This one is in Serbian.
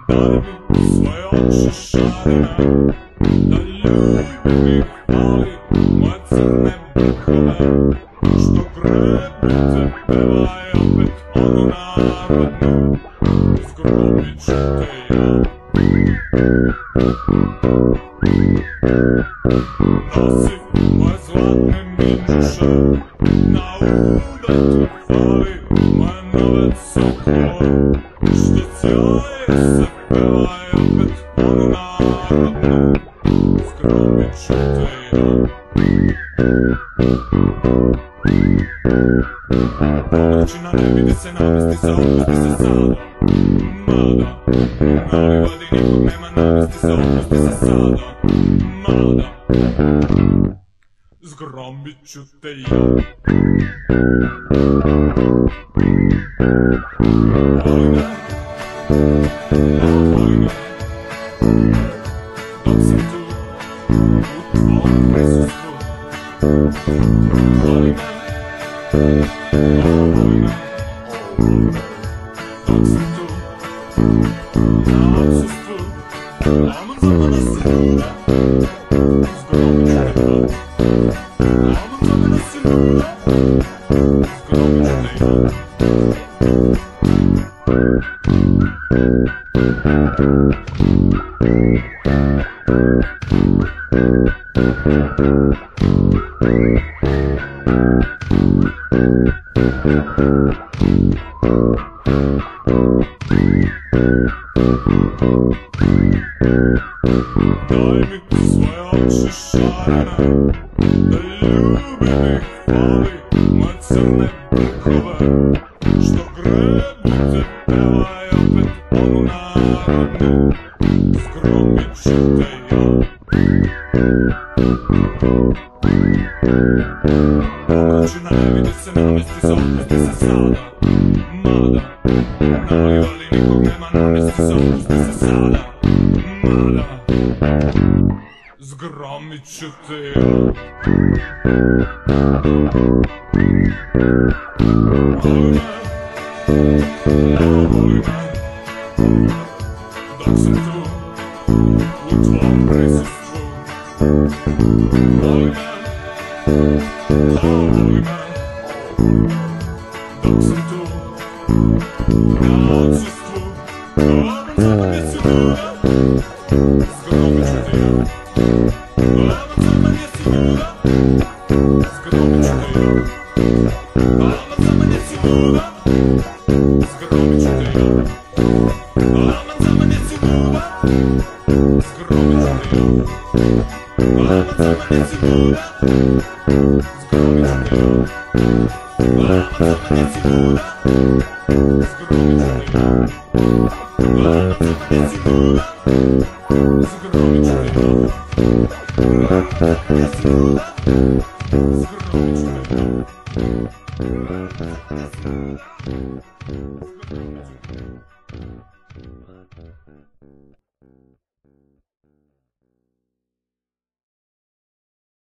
Daj mi svoje oči šarene, da ljubim ih, ali moje crne bukove, što grebu te pevaj opet onu narodnu, Zgromiću te ja. Nosi moje zlatne minđuše, na udetu hvali moje nove sokole, što cijeli se pevaj opet onu narodnu, Zgromiću te ja. Povrćina ne vidi se, namesti se, opusti se sada. Mada, na livadi nikog nema, namesti se, opusti se sada. Mada, Zgromiću te ja. Vojne, vojne, dok sam tu, u tvom prisustvu. Vojne, vojne, dok sam tu, na odsustvu. Aman za mene si ljuda, Zgromiću te ja. Aman za mene si ljuda, Zgromiću te ja. Daj mi svoje oči šarene, da ljubim ih, hvali moje crne bukove, što grebu te pevaj opet onu narodnu, Zgromiću te ja. Povrćina ne vidi se, namesti se, opusti se sada. Mada, na livadi nikog nema, namesti se, opusti se sada. Mada, Zgromiću te ja. Vojne, vojne, dok sam tu, u tvom prisustvu. Vojne, vojne, dok sam tu, na odsustvu. Aman za mene si ljuda, Zgromiću te ja. Aman za mene si ljuda, Zgromiću te ja. Aman za mene si ljuda, Zgromiću te ja. Aman za mene si ljuda, Zgromiću te ja. Aman za mene si ljuda, Zgromiću te ja. Aman za mene si ljuda, Zgromiću te ja. Aman za mene si ljuda, Zgromiću te ja. Zgromiću te ja.